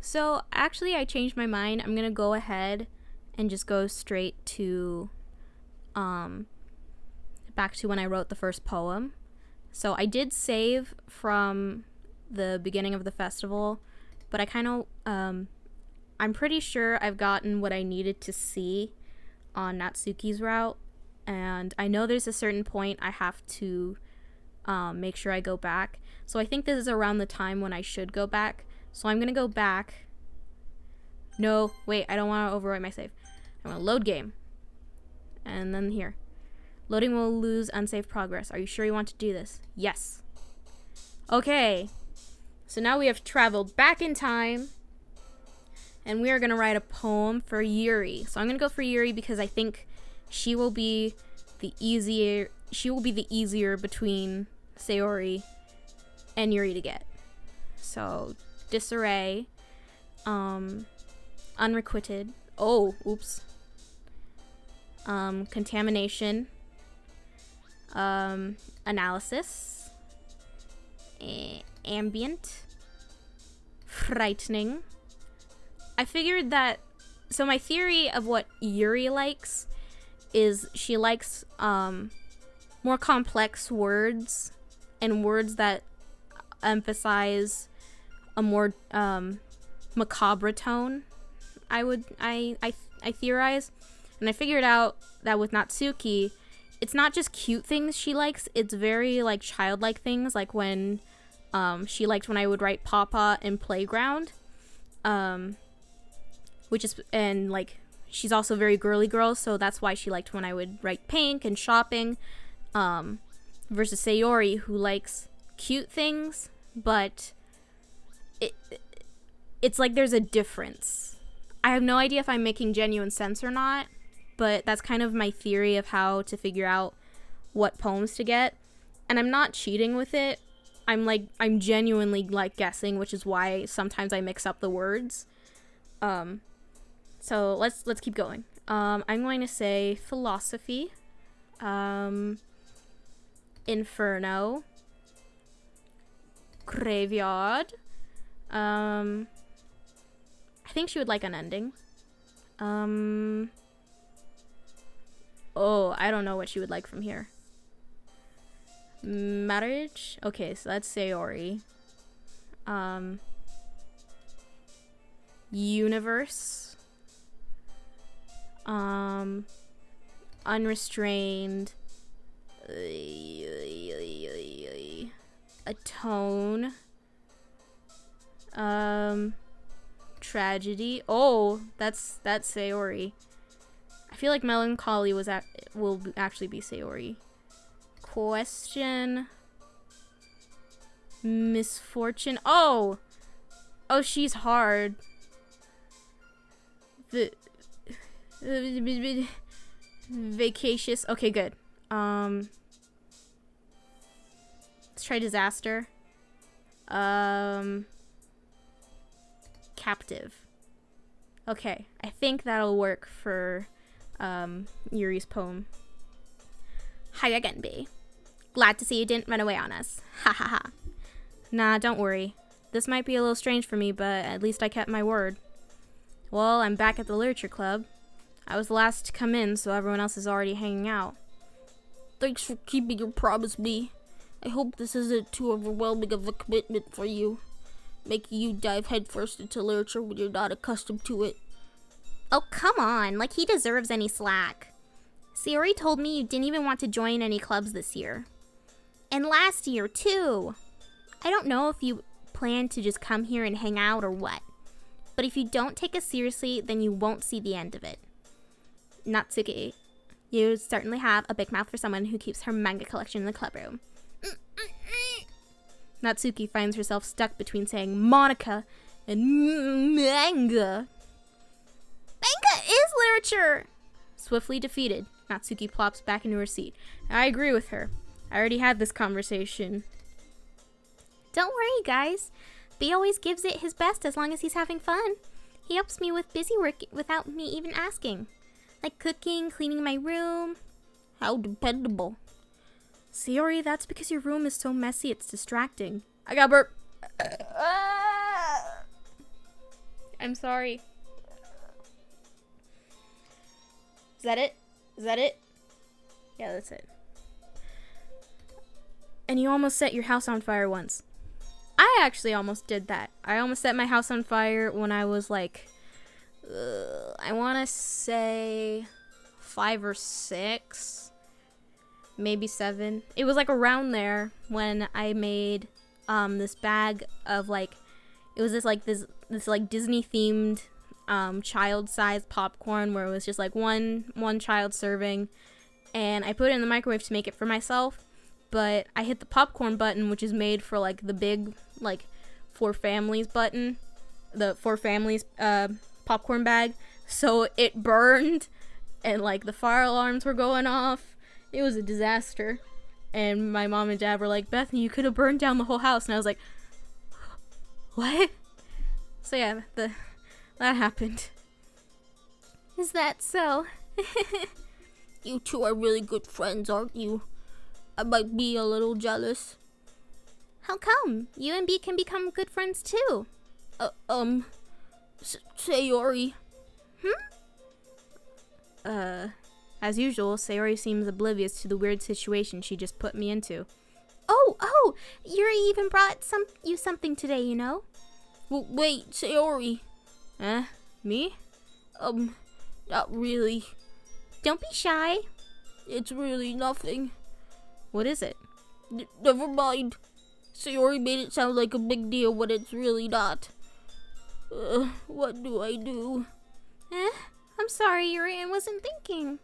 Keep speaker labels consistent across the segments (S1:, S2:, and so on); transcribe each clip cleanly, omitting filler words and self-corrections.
S1: So actually I changed my mind. I'm gonna go ahead and just go straight to back to when I wrote the first poem. So I did save from the beginning of the festival, but I kind of I'm pretty sure I've gotten what I needed to see on Natsuki's route, and I know there's a certain point I have to make sure I go back. So I think this is around the time when I should go back. So I'm gonna go back. No, wait, I don't want to overwrite my save. I want to load game. And then here. Loading will lose unsaved progress. Are you sure you want to do this? Yes. Okay. So now we have traveled back in time. And we are going to write a poem for Yuri. So I'm going to go for Yuri because I think she will be the easier between Sayori and Yuri to get. So disarray, unrequited. Oh, oops. Contamination, analysis, ambient, frightening. I figured that, so my theory of what Yuri likes is she likes more complex words and words that emphasize a more macabre tone. I theorize, and I figured out that with Natsuki, it's not just cute things she likes, it's very like childlike things, like when she liked when I would write Papa in Playground, which is, and like she's also very girly girl, so that's why she liked when I would write Pink and Shopping, versus Sayori, who likes cute things, but it's like there's a difference. I have no idea if I'm making genuine sense or not, but that's kind of my theory of how to figure out what poems to get. And I'm not cheating with it. I'm genuinely like guessing, which is why sometimes I mix up the words. So let's keep going. I'm going to say philosophy, inferno, graveyard. I think she would like unending. Oh, I don't know what she would like from here. Marriage? Okay, so that's Sayori. Universe. Unrestrained. Atone. Tragedy. Oh, that's Sayori. I feel like melancholy will actually be Sayori. Question. Misfortune. Oh, she's hard. Vacacious. Okay, good. Let's try disaster. Captive. Okay, I think that'll work for Yuri's poem. Hi again, B. Glad to see you didn't run away on us. Ha ha ha. Nah, don't worry. This might be a little strange for me, but at least I kept my word. Well, I'm back at the literature club. I was the last to come in, so everyone else is already hanging out. Thanks for keeping your promise, B. I hope this isn't too overwhelming of a commitment for you, making you dive headfirst into literature when you're not accustomed to it. Oh, come on, like he deserves any slack. Sayori told me you didn't even want to join any clubs this year. And last year, too. I don't know if you plan to just come here and hang out or what, but if you don't take us seriously, then you won't see the end of it. Natsuki, you certainly have a big mouth for someone who keeps her manga collection in the club room. Natsuki finds herself stuck between saying Monica and manga. Manga is literature! Swiftly defeated, Natsuki plops back into her seat. I agree with her. I already had this conversation. Don't worry, guys. B always gives it his best as long as he's having fun. He helps me with busy work without me even asking. Like cooking, cleaning my room. How dependable. Sayori, that's because your room is so messy it's distracting. I got burp. I'm sorry. Is that it? Is that it? Yeah, that's it. And you almost set your house on fire once. I actually almost did that. I almost set my house on fire when I was like, I want to say 5 or 6, maybe 7. It was like around there when I made this bag of like, it was this like Disney themed child-sized popcorn where it was just like one child serving, and I put it in the microwave to make it for myself, but I hit the popcorn button, which is made for like the big like for families button, the for families popcorn bag, so it burned and like the fire alarms were going off. It was a disaster, and my mom and dad were like, Bethany, you could have burned down the whole house. And I was like, what? So yeah, that happened. Is that so?
S2: You two are really good friends, aren't you? I might be a little jealous.
S1: How come? You and B can become good friends too.
S2: Sayori.
S1: As usual, Sayori seems oblivious to the weird situation she just put me into. Oh, Yuri even brought you something today, you know?
S2: Well, wait, Sayori.
S1: Me?
S2: Not really.
S1: Don't be shy.
S2: It's really nothing.
S1: What is it?
S2: Never mind. Sayori made it sound like a big deal when it's really not. What do I do?
S1: I'm sorry, Yuri, I wasn't thinking.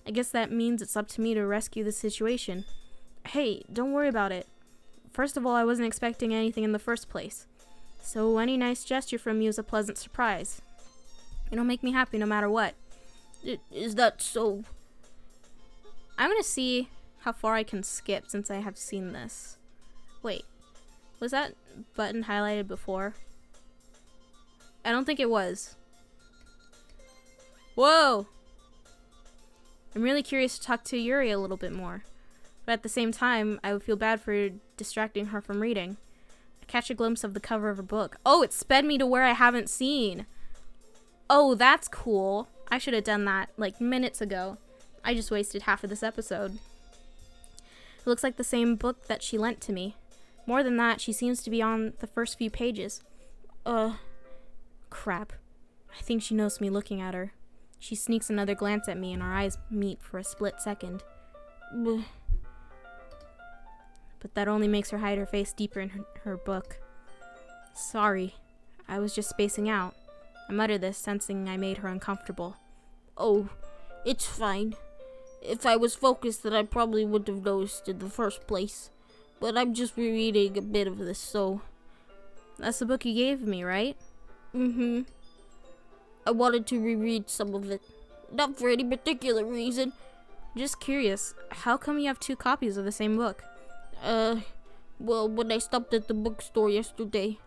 S1: I guess that means it's up to me to rescue the situation. Hey, don't worry about it. First of all, I wasn't expecting anything in the first place. So any nice gesture from you is a pleasant surprise. It'll make me happy no matter what.
S2: Is that so?
S1: I'm gonna see how far I can skip since I have seen this. Wait, was that button highlighted before? I don't think it was. Whoa! I'm really curious to talk to Yuri a little bit more. But at the same time, I would feel bad for distracting her from reading. I catch a glimpse of the cover of her book. Oh, it sped me to where I haven't seen. Oh, that's cool. I should have done that like minutes ago. I just wasted half of this episode. It looks like the same book that she lent to me. More than that, she seems to be on the first few pages. Crap. I think she knows me looking at her. She sneaks another glance at me and our eyes meet for a split second. But that only makes her hide her face deeper in her book. Sorry. I was just spacing out. I mutter this, sensing I made her uncomfortable.
S2: Oh, it's fine. If I was focused, then I probably would have noticed in the first place. But I'm just rereading a bit of this, so...
S1: That's the book you gave me, right?
S2: Mm-hmm. I wanted to reread some of it. Not for any particular reason.
S1: Just curious, how come you have 2 copies of the same book?
S2: Well, when I stopped at the bookstore yesterday.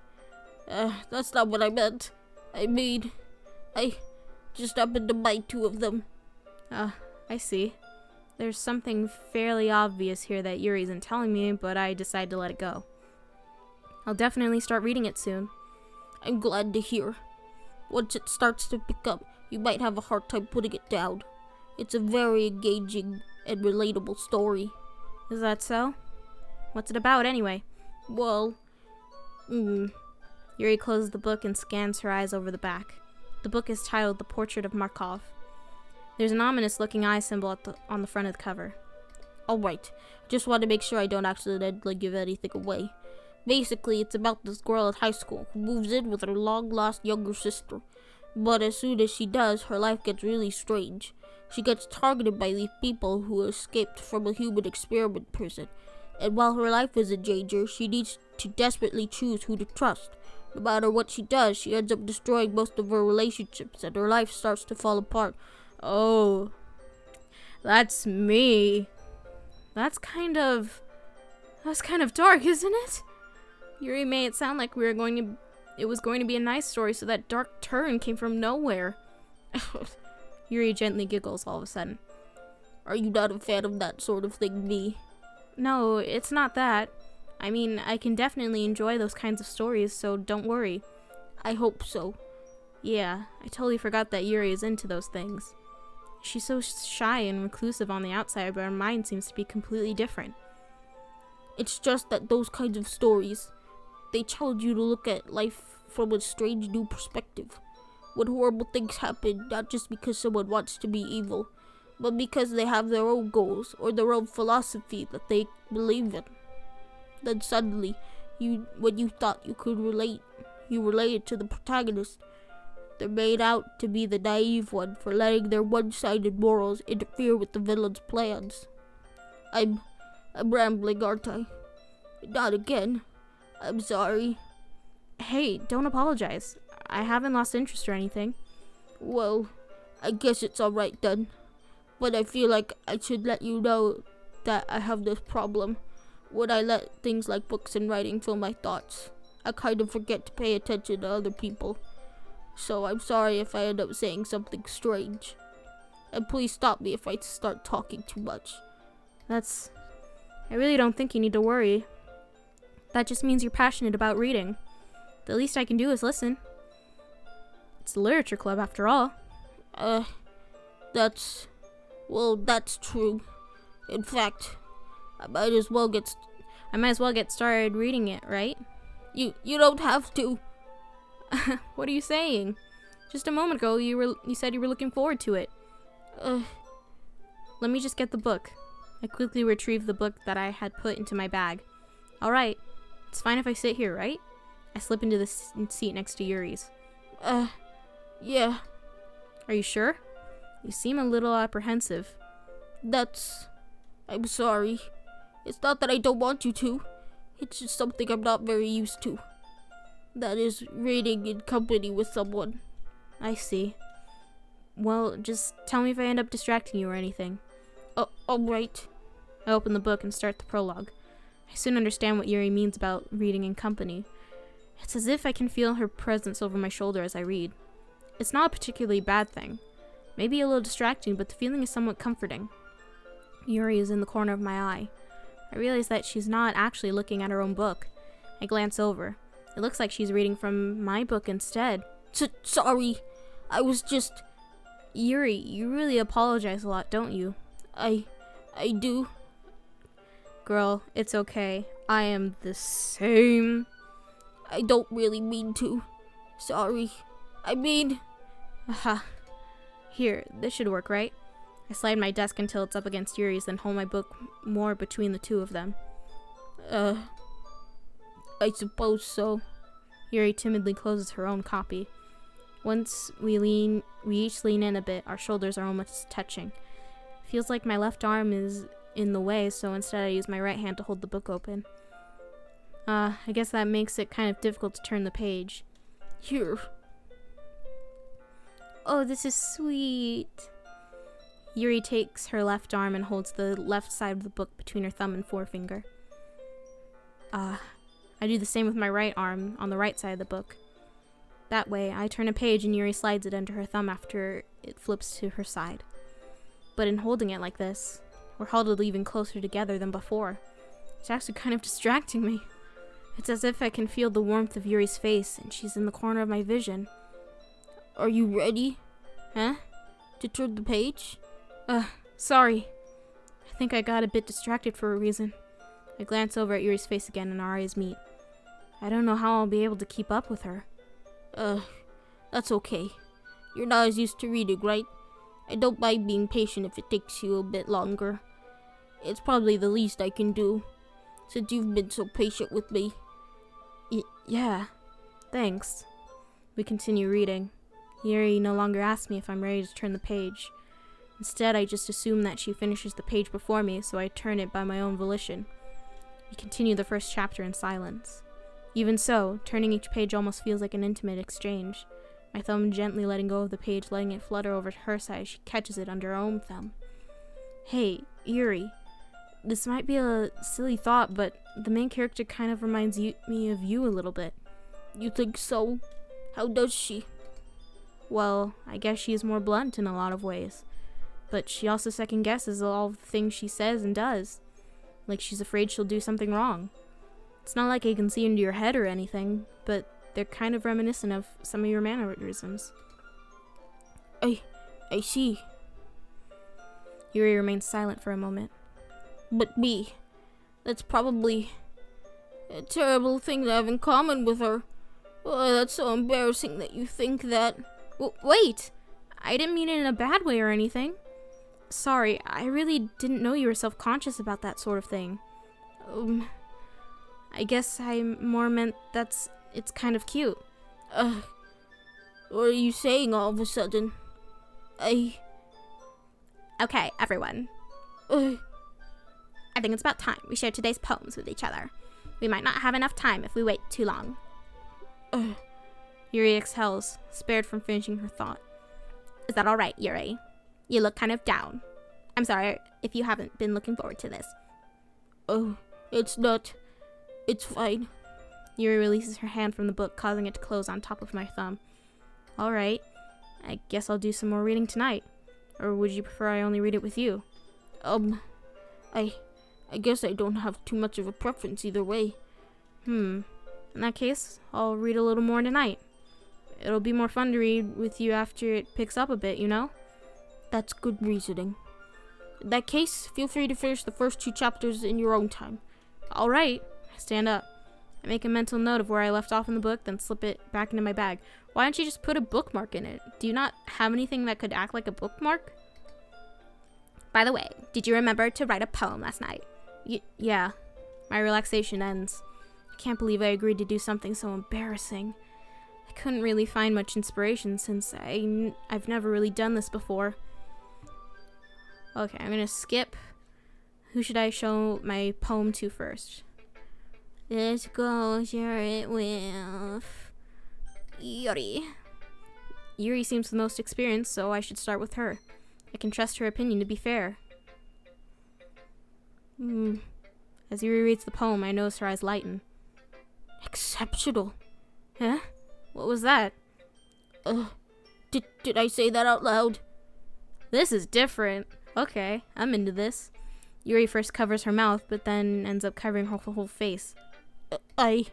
S2: That's not what I meant. I just happened to buy 2 of them.
S1: I see. There's something fairly obvious here that Yuri isn't telling me, but I decide to let it go. I'll definitely start reading it soon.
S2: I'm glad to hear. Once it starts to pick up, you might have a hard time putting it down. It's a very engaging and relatable story.
S1: Is that so? What's it about, anyway?
S2: Well,
S1: Yuri closes the book and scans her eyes over the back. The book is titled The Portrait of Markov. There's an ominous-looking eye symbol on the front of the cover.
S2: Alright, just want to make sure I don't accidentally give anything away. Basically, it's about this girl at high school who moves in with her long-lost younger sister. But as soon as she does, her life gets really strange. She gets targeted by these people who escaped from a human experiment prison. And while her life is in danger, she needs to desperately choose who to trust. No matter what she does, she ends up destroying most of her relationships, and her life starts to fall apart.
S1: Oh, that's me. That's kind of dark, isn't it? Yuri made it sound like it was going to be a nice story, so that dark turn came from nowhere. Yuri gently giggles all of a sudden.
S2: Are you not a fan of that sort of thing, V?
S1: No, it's not that. I mean, I can definitely enjoy those kinds of stories, so don't worry.
S2: I hope so.
S1: Yeah, I totally forgot that Yuri is into those things. She's so shy and reclusive on the outside, but her mind seems to be completely different.
S2: It's just that those kinds of stories, they challenge you to look at life from a strange new perspective. When horrible things happen, not just because someone wants to be evil, but because they have their own goals or their own philosophy that they believe in. Then suddenly, when you thought you could relate, you related to the protagonist. They're made out to be the naive one for letting their one-sided morals interfere with the villain's plans. I'm rambling, aren't I? Not again. I'm sorry.
S1: Hey, don't apologize. I haven't lost interest or anything.
S2: Well, I guess it's alright then. But I feel like I should let you know that I have this problem. When I let things like books and writing fill my thoughts, I kind of forget to pay attention to other people. So I'm sorry if I end up saying something strange. And please stop me if I start talking too much.
S1: I really don't think you need to worry. That just means you're passionate about reading. The least I can do is listen. It's a literature club after all.
S2: That's true. In fact, I might as well get
S1: started reading it, right?
S2: You don't have to.
S1: What are you saying? Just a moment ago, you said you were looking forward to it. Let me just get the book. I quickly retrieved the book that I had put into my bag. All right, it's fine if I sit here, right? I slip into the seat next to Yuri's.
S2: Yeah.
S1: Are you sure? You seem a little apprehensive.
S2: I'm sorry. It's not that I don't want you to. It's just something I'm not very used to. That is, reading in company with someone.
S1: I see. Well, just tell me if I end up distracting you or anything.
S2: Alright.
S1: I open the book and start the prologue. I soon understand what Yuri means about reading in company. It's as if I can feel her presence over my shoulder as I read. It's not a particularly bad thing. Maybe a little distracting, but the feeling is somewhat comforting. Yuri is in the corner of my eye. I realize that she's not actually looking at her own book. I glance over. It looks like she's reading from my book instead.
S2: Sorry. I was just...
S1: Yuri, you really apologize a lot, don't you?
S2: I do.
S1: Girl, it's okay. I am the same.
S2: I don't really mean to. Sorry. I mean...
S1: Aha. Here, this should work, right? I slide my desk until it's up against Yuri's, then hold my book more between the two of them.
S2: I suppose so.
S1: Yuri timidly closes her own copy. Once we each lean in a bit, our shoulders are almost touching. Feels like my left arm is in the way, so instead I use my right hand to hold the book open. I guess that makes it kind of difficult to turn the page.
S2: Here.
S1: Oh, this is sweet. Yuri takes her left arm and holds the left side of the book between her thumb and forefinger. I do the same with my right arm on the right side of the book. That way, I turn a page and Yuri slides it under her thumb after it flips to her side. But in holding it like this, we're huddled even closer together than before. It's actually kind of distracting me. It's as if I can feel the warmth of Yuri's face and she's in the corner of my vision.
S2: Are you ready? Huh? To turn the page?
S1: Sorry. I think I got a bit distracted for a reason. I glance over at Yuri's face again and our eyes meet. I don't know how I'll be able to keep up with her.
S2: That's okay. You're not as used to reading, right? I don't mind being patient if it takes you a bit longer. It's probably the least I can do, since you've been so patient with me.
S1: Yeah. Thanks. We continue reading. Yuri no longer asks me if I'm ready to turn the page. Instead, I just assume that she finishes the page before me, so I turn it by my own volition. We continue the first chapter in silence. Even so, turning each page almost feels like an intimate exchange. My thumb gently letting go of the page, letting it flutter over to her side as she catches it under her own thumb. Hey, Yuri. This might be a silly thought, but the main character kind of reminds me of you a little bit.
S2: You think so? How does she?
S1: Well, I guess she is more blunt in a lot of ways. But she also second guesses all the things she says and does. Like she's afraid she'll do something wrong. It's not like I can see into your head or anything, but
S2: they're kind of reminiscent of some of your mannerisms. I see. Yuri remains silent for a moment. But me, that's probably a terrible thing to have in common with her. Oh, that's so embarrassing that you think that.
S1: Wait! I didn't mean it in a bad way or anything. Sorry, I really didn't know you were self-conscious about that sort of thing. I guess I more meant it's kind of cute.
S2: What are you saying all of a sudden?
S1: Okay, everyone. I think it's about time we share today's poems with each other. We might not have enough time if we wait too long.
S2: Yuri exhales, spared from finishing her thought.
S1: Is that alright, Yuri? You look kind of down. I'm sorry if you haven't been looking forward to this.
S2: Oh, it's not. It's fine.
S1: Yuri releases her hand from the book, causing it to close on top of my thumb. Alright, I guess I'll do some more reading tonight. Or would you prefer I only read it with you?
S2: I guess I don't have too much of a preference either way.
S1: In that case, I'll read a little more tonight. It'll be more fun to read with you after it picks up a bit, you know?
S2: That's good reasoning. In that case, feel free to finish the first 2 chapters in your own time.
S1: Alright. I stand up. I make a mental note of where I left off in the book, then slip it back into my bag. Why don't you just put a bookmark in it? Do you not have anything that could act like a bookmark? By the way, did you remember to write a poem last night?
S2: Yeah.
S1: My relaxation ends. I can't believe I agreed to do something so embarrassing. I couldn't really find much inspiration since I've never really done this before. Okay, I'm gonna skip. Who should I show my poem to first?
S2: Let's go share it with
S1: Yuri. Yuri seems the most experienced, so I should start with her. I can trust her opinion to be fair. As Yuri reads the poem, I notice her eyes lighten.
S2: Exceptional.
S1: Huh? What was that?
S2: Did I say that out loud?
S1: This is different. Okay, I'm into this. Yuri first covers her mouth, but then ends up covering her whole face.
S2: He's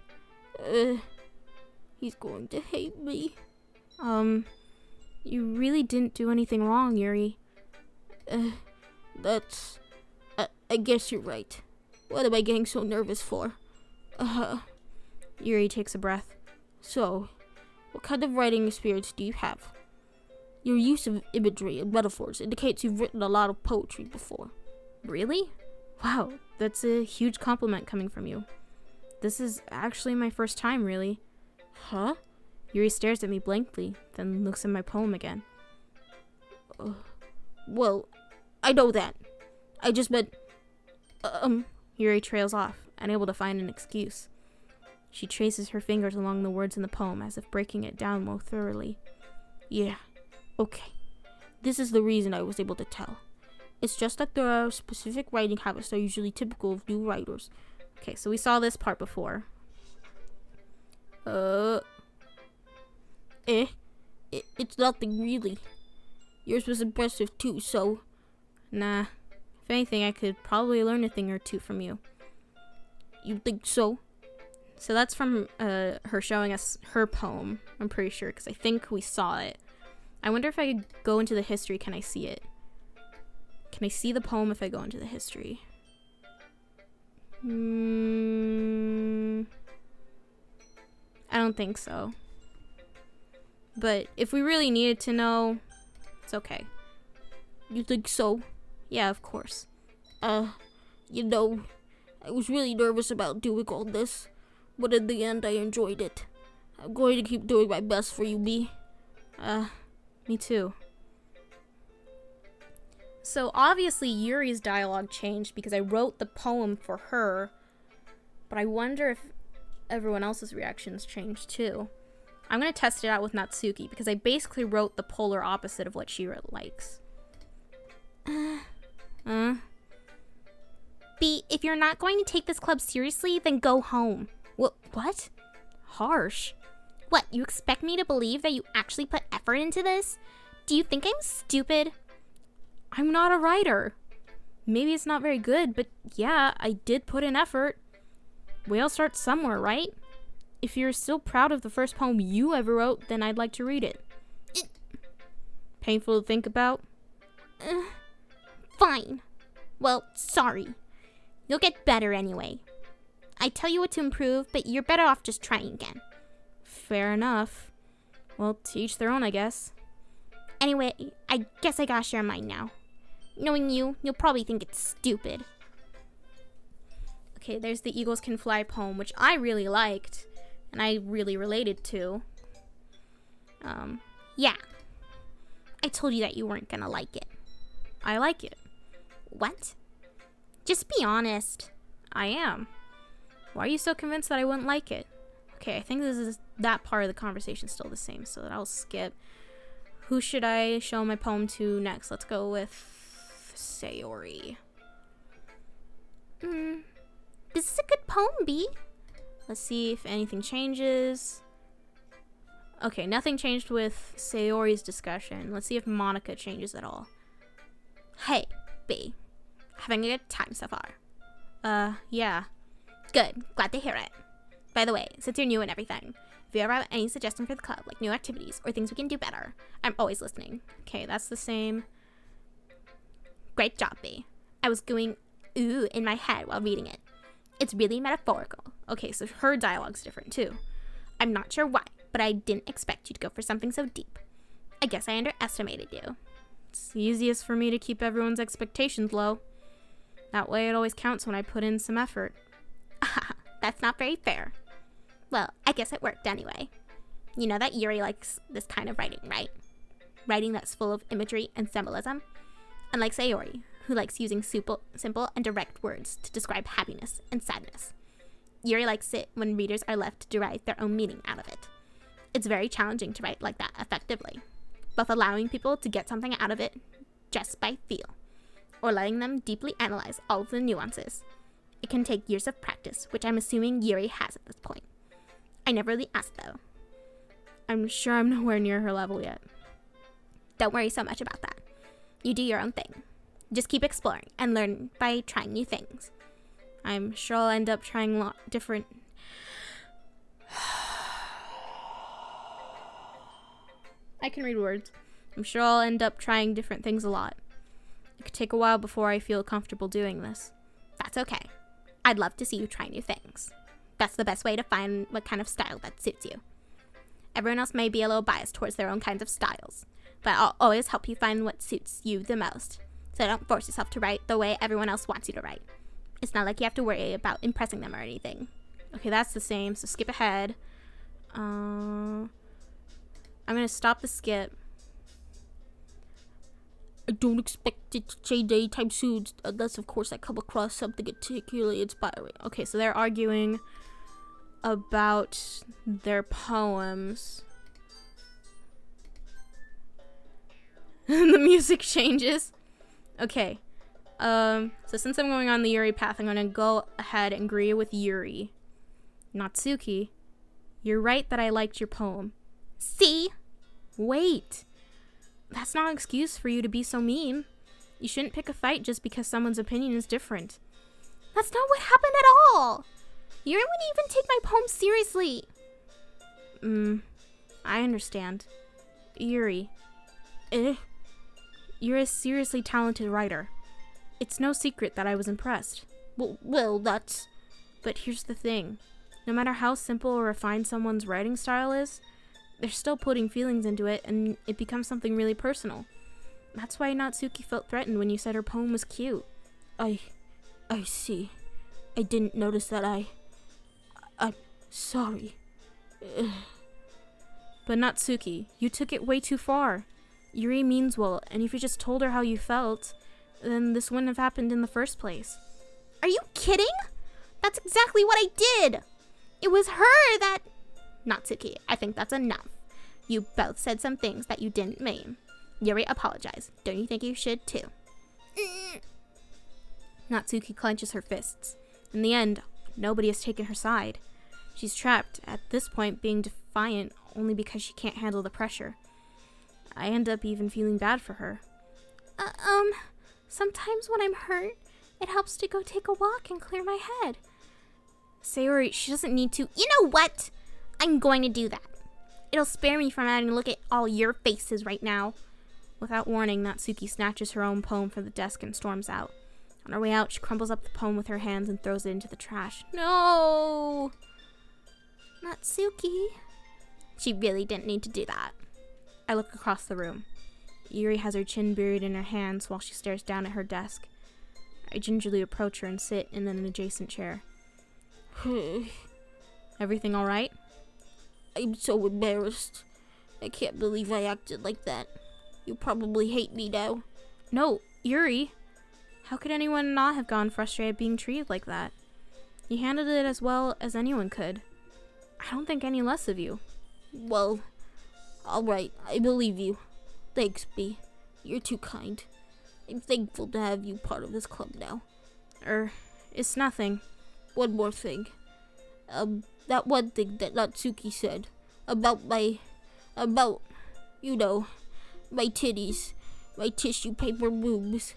S2: going to hate me.
S1: You really didn't do anything wrong, Yuri.
S2: I guess you're right. What am I getting so nervous for?
S1: Yuri takes a breath.
S2: So, what kind of writing experience do you have? Your use of imagery and metaphors indicates you've written a lot of poetry before.
S1: Really? Wow, that's a huge compliment coming from you. This is actually my first time, really.
S2: Huh?
S1: Yuri stares at me blankly, then looks at my poem again.
S2: Well, I know that. I just meant...
S1: Yuri trails off, unable to find an excuse. She traces her fingers along the words in the poem as if breaking it down more thoroughly.
S2: Yeah, okay. This is the reason I was able to tell. It's just that there are specific writing habits that are usually typical of new writers.
S1: Okay, so we saw this part before.
S2: It's nothing really. Yours was impressive too, so...
S1: Nah. If anything, I could probably learn a thing or two from you.
S2: You think so?
S1: So that's from her showing us her poem, I'm pretty sure, because I think we saw it. I wonder if I could go into the history, can I see it? Can I see the poem if I go into the history? I don't think so. But if we really needed to know, it's okay.
S2: You think so?
S1: Yeah, of course.
S2: You know, I was really nervous about doing all this, but in the end I enjoyed it. I'm going to keep doing my best for you, B.
S1: Me too. So obviously Yuri's dialogue changed because I wrote the poem for her, but I wonder if everyone else's reactions changed too. I'm going to test it out with Natsuki because I basically wrote the polar opposite of what she likes. B, if you're not going to take this club seriously, then go home. What? Harsh. What, you expect me to believe that you actually put effort into this? Do you think I'm stupid? I'm not a writer. Maybe it's not very good, but yeah, I did put in effort. We all start somewhere, right?
S2: if you're still proud of the first poem you ever wrote, then I'd like to read it. Painful to think about?
S1: Fine. Well, sorry. You'll get better anyway. I tell you what to improve, but you're better off just trying again.
S2: Fair enough. Well, to each their own, I guess.
S1: Anyway, I guess I gotta share mine now. Knowing you, you'll probably think it's stupid.
S2: Okay, there's the Eagles Can Fly poem, which I really liked, and I really related to.
S1: Yeah. I told you that you weren't gonna like it.
S2: I like it.
S1: What? Just be honest.
S2: I am. Why are you so convinced that I wouldn't like it? Okay, I think that part of the conversation still the same, so I'll skip. Who should I show my poem to next? Let's go with Sayori.
S1: This is a good poem, B.
S2: Let's see if anything changes. Okay, nothing changed with Sayori's discussion. Let's see if Monica changes at all.
S1: Hey, B. Having a good time so far?
S2: Yeah.
S1: Good. Glad to hear it. By the way, since you're new and everything, if you ever have any suggestions for the club, like new activities or things we can do better, I'm always listening.
S2: Okay, that's the same.
S1: Great job, B. I was going ooh in my head while reading it. It's really metaphorical.
S2: Okay, so her dialogue's different too.
S1: I'm not sure why, but I didn't expect you to go for something so deep. I guess I underestimated you.
S2: It's easiest for me to keep everyone's expectations low. That way it always counts when I put in some effort.
S1: That's not very fair. Well, I guess it worked anyway. You know that Yuri likes this kind of writing, right? Writing that's full of imagery and symbolism. Unlike Sayori, who likes using simple and direct words to describe happiness and sadness. Yuri likes it when readers are left to derive their own meaning out of it. It's very challenging to write like that effectively, both allowing people to get something out of it just by feel, or letting them deeply analyze all of the nuances. It can take years of practice, which I'm assuming Yuri has at this point. I never really asked, though.
S2: I'm sure I'm nowhere near her level yet.
S1: Don't worry so much about that. You do your own thing. Just keep exploring and learn by trying new things.
S2: I'm sure I'll end up trying different... I can read words. I'm sure I'll end up trying different things a lot. It could take a while before I feel comfortable doing this.
S1: That's okay. I'd love to see you try new things. That's the best way to find what kind of style that suits you. Everyone else may be a little biased towards their own kinds of styles, but I'll always help you find what suits you the most. So don't force yourself to write the way everyone else wants you to write. It's not like you have to worry about impressing them or anything.
S2: Okay, that's the same, so skip ahead. I'm gonna stop the skip. I don't expect it to change anytime soon, unless of course I come across something particularly inspiring. Okay, so they're arguing about their poems. The music changes. Okay. So since I'm going on the Yuri path, I'm gonna go ahead and agree with Yuri. Natsuki, you're right that I liked your poem.
S1: See?
S2: Wait. That's not an excuse for you to be so mean. You shouldn't pick a fight just because someone's opinion is different.
S1: That's not what happened at all. Yuri wouldn't even take my poem seriously.
S2: I understand. Yuri. You're a seriously talented writer. It's no secret that I was impressed.
S1: Well, that's...
S2: But here's the thing. No matter how simple or refined someone's writing style is, they're still putting feelings into it, and it becomes something really personal. That's why Natsuki felt threatened when you said her poem was cute. I see. I didn't notice that I'm sorry. But Natsuki, you took it way too far. Yuri means well, and if you just told her how you felt, then this wouldn't have happened in the first place.
S1: Are you kidding? That's exactly what I did. It was her that... Natsuki, I think that's enough. You both said some things that you didn't mean. Yuri apologized. Don't you think you should too?
S2: Natsuki clenches her fists. In the end, nobody has taken her side. She's trapped, at this point being defiant only because she can't handle the pressure. I end up even feeling bad for her.
S1: Sometimes when I'm hurt, it helps to go take a walk and clear my head.
S2: Sayori, she doesn't need to...
S1: You know what? I'm going to do that. It'll spare me from having to look at all your faces right now. Without warning, Natsuki snatches her own poem from the desk and storms out. On her way out, she crumbles up the poem with her hands and throws it into the trash. No! Natsuki. She really didn't need to do that. I look across the room. Yuri has her chin buried in her hands while she stares down at her desk. I gingerly approach her and sit in an adjacent chair. Everything all right?
S2: I'm so embarrassed. I can't believe I acted like that. You probably hate me now.
S1: No, Yuri. How could anyone not have gone frustrated being treated like that? You handled it as well as anyone could. I don't think any less of you.
S2: Well, alright, I believe you. Thanks, B. You're too kind. I'm thankful to have you part of this club now.
S1: It's nothing.
S2: One more thing. That one thing that Natsuki said about you know, my titties, my tissue paper boobs.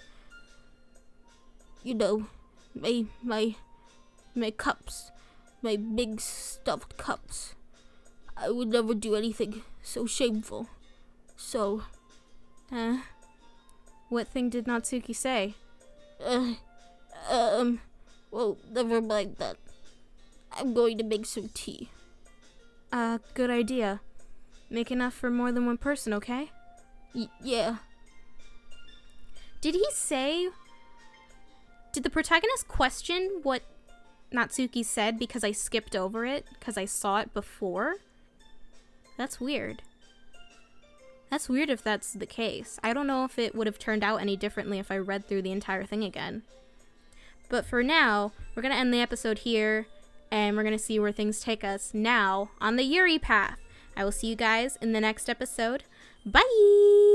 S2: You know, my cups, my big stuffed cups. I would never do anything so shameful. So,
S1: what thing did Natsuki say?
S2: Well, never mind that. I'm going to make some tea.
S1: Good idea. Make enough for more than one person, okay?
S2: Yeah.
S1: Did the protagonist question what Natsuki said because I skipped over it? Because I saw it before? That's weird. That's weird if that's the case. I don't know if it would have turned out any differently if I read through the entire thing again. But for now, we're going to end the episode here, and we're going to see where things take us now on the Yuri path. I will see you guys in the next episode. Bye!